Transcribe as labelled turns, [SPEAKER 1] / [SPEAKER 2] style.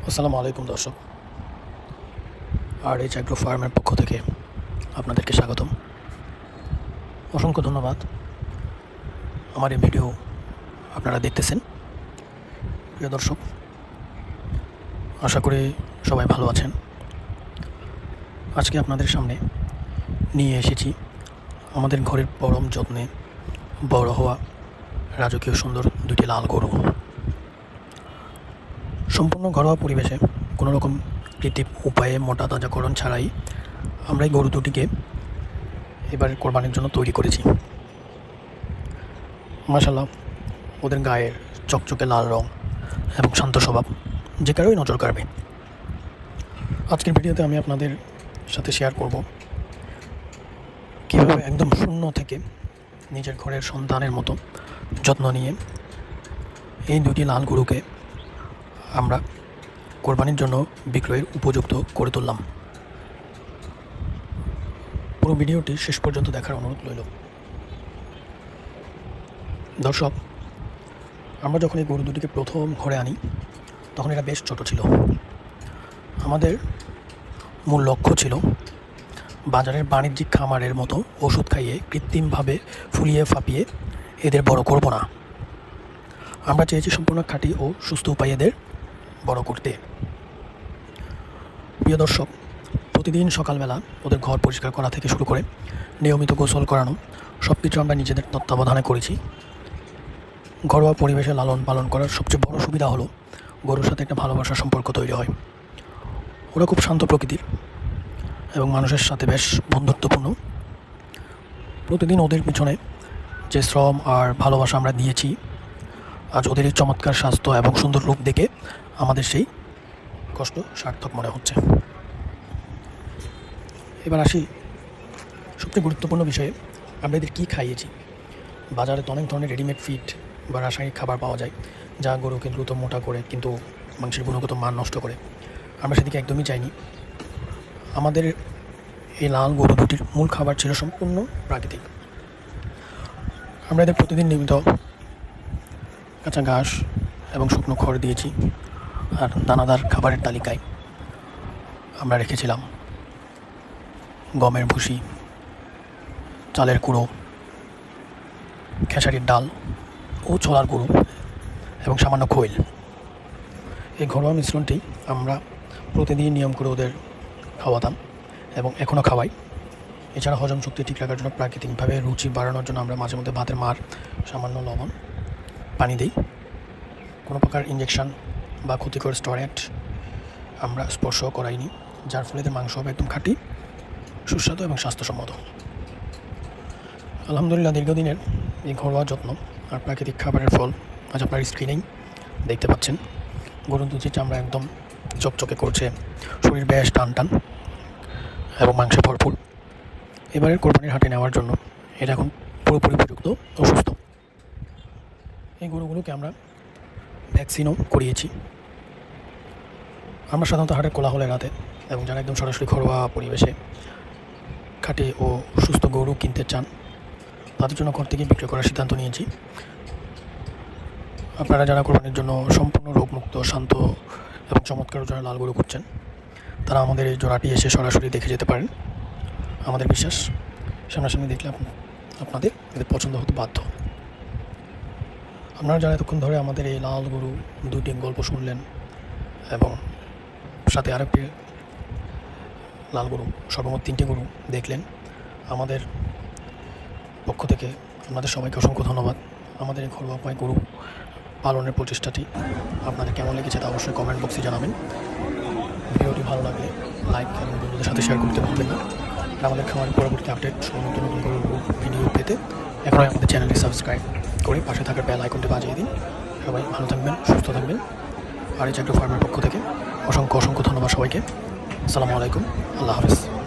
[SPEAKER 1] আসসালামু আলাইকুম দর্শক। আর এইচ অ্যাগ্রো ফার্মের পক্ষ থেকে আপনাদেরকে স্বাগতম। অসংখ্য ধন্যবাদ আমার এই ভিডিও আপনারা দেখতেছেন। প্রিয় দর্শক, আশা করি সবাই ভালো আছেন। আজকে আপনাদের সামনে নিয়ে এসেছি আমাদের ঘরের পরম যত্নে বড় হওয়া রাজকীয় সুন্দর দুটি লাল গরু। সম্পূর্ণ ঘরোয়া পরিবেশে কোনো রকম কৃত্রিম উপায়ে মোটা তাজাকরণ ছাড়াই আমরা এই গরু দুটিকে এবার কোরবানির জন্য তৈরি করেছি। মাশাআল্লাহ, ওদের গায়ের চকচকে লাল রং এবং শান্ত স্বভাব যে কারোই নজর কাড়বে। আজকের ভিডিওতে আমি আপনাদের সাথে শেয়ার করব কীভাবে একদম শূন্য থেকে নিজের ঘরের সন্তানের মতো যত্ন নিয়ে এই দুটি লাল গরুকে আমরা কোরবানির জন্য বিক্রয়ের উপযুক্ত করে তুললাম। পুরো ভিডিওটি শেষ পর্যন্ত দেখার অনুরোধ রইল। দর্শক, আমরা যখন এই গরু দুটিকে প্রথম ঘরে আনি তখন এরা বেশ ছোট ছিল। আমাদের মূল লক্ষ্য ছিল বাজারের বাণিজ্যিক খামারের মতো ওষুধ খাইয়ে কৃত্রিমভাবে ফুলিয়ে ফাঁপিয়ে এদের বড় করব না। আমরা চেয়েছি সম্পূর্ণ খাঁটি ও সুস্থ উপায়ে এদের বড় করতে। প্রিয় দর্শক, প্রতিদিন সকালবেলা ওদের ঘর পরিষ্কার করা থেকে শুরু করে নিয়মিত গোসল করানো সব কিছু আমরা নিজেদের তত্ত্বাবধানে করেছি। ঘরোয়া পরিবেশে লালন পালন করার সবচেয়ে বড় সুবিধা হলো গরুর সাথে একটা ভালোবাসার সম্পর্ক তৈরি হয়। ওরা খুব শান্ত প্রকৃতির এবং মানুষের সাথে বেশ বন্ধুত্বপূর্ণ। প্রতিদিন ওদের পিছনে যে শ্রম আর ভালোবাসা আমরা দিয়েছি, আজ ওদের এই চমৎকার স্বাস্থ্য এবং সুন্দর রূপ দেখে আমাদের সেই কষ্ট সার্থক মনে হচ্ছে। এবার আসি সবচেয়ে গুরুত্বপূর্ণ বিষয়ে, আমরা এদের কী খাইয়েছি। বাজারে তো অনেক ধরনের রেডিমেড ফিড বা রাসায়নিক খাবার পাওয়া যায় যা গরুকে দ্রুত মোটা করে কিন্তু মাংসের গুণগত মান নষ্ট করে। আমরা সেদিকে একদমই চাইনি। আমাদের এই লাল গরু দুটির মূল খাবার ছিল সম্পূর্ণ প্রাকৃতিক। আমরা এদের প্রতিদিন নিয়মিত কাঁচা ঘাস এবং শুকনো খড় দিয়েছি। আর দানাদার খাবারের তালিকায় আমরা রেখেছিলাম গমের ভুসি, চালের কুড়ো, খেসারির ডাল ও ছোলার গুঁড়ো এবং সামান্য খৈল। এই ঘরোয়া মিশ্রণটি আমরা প্রতিদিন নিয়ম করে ওদের খাওয়াতাম এবং এখনও খাওয়াই। এছাড়া হজম শক্তি ঠিক রাখার জন্য প্রাকৃতিকভাবে রুচি বাড়ানোর জন্য আমরা মাঝে মধ্যে ভাতের মার, সামান্য লবণ, পানি দিই। কোনো প্রকার ইঞ্জেকশন বা ক্ষতিকর স্টেরয়েড আমরা স্পর্শ করাইনি, যার ফলে এদের মাংস হবে একদম খাঁটি, সুস্বাদু এবং স্বাস্থ্যসম্মত। আলহামদুলিল্লাহ, দীর্ঘদিনের এই ঘরোয়া যত্ন আর প্রাকৃতিক খাবারের ফল আজ আপনার স্ক্রিনেই দেখতে পাচ্ছেন। গরুর দুধের চামড়া একদম চকচকে করছে, শরীর বেশ টান টান এবং মাংসে ভরপুর। এবারের কোরবানির হাটে নেওয়ার জন্য এটা এখন পুরোপুরি উপযুক্ত ও সুস্থ। এই গরুগুলোকে আমরা ভ্যাকসিনও করিয়েছি। আমরা সাধারণত হাটের কোলাহলের রাতে এবং যারা একদম সরাসরি ঘরোয়া পরিবেশে খাঁটি ও সুস্থ গরু কিনতে চান তাদের জন্য ঘর থেকে বিক্রয় করার সিদ্ধান্ত নিয়েছি। আপনারা যারা কোরবানির জন্য সম্পূর্ণ রোগমুক্ত, শান্ত এবং চমৎকার যারা লাল গরু খুঁজছেন তারা আমাদের এই জোড়াটি এসে সরাসরি দেখে যেতে পারেন। আমাদের বিশ্বাস, সামনাসামনি দেখলে আপনাদের এদের পছন্দ হতে বাধ্য। আপনারা যারা এতক্ষণ ধরে আমাদের এই লাল গরু দুটি গল্প শুনলেন এবং সাথে আরেকটি লাল গরু, সর্বমোট 3টি গরু দেখলেন, আমাদের পক্ষ থেকে আপনাদের সবাইকে অসংখ্য ধন্যবাদ। আমাদের এই ঘরোয়া উপায় গরু পালনের প্রচেষ্টাটি আপনাদের কেমন লেগেছে তা অবশ্যই কমেন্ট বক্সে জানাবেন। ভিডিওটি ভালো লাগলে লাইক এবং বন্ধুদের সাথে শেয়ার করতে ভুলবেন না। আর আমাদের খামারের পরবর্তী আপডেট নতুন নতুন গরুর ভিডিও পেতে এখনই আমাদের চ্যানেলটি সাবস্ক্রাইব করে পাশে থাকা বেল আইকনটি বাজিয়ে দিন। সবাই ভালো থাকবেন, সুস্থ থাকবেন। আর এইচ অ্যাগ্রো ফার্মের পক্ষ থেকে অসংখ্য ধন্যবাদ সবাইকে। আসসালামু আলাইকুম, আল্লাহ হাফেজ।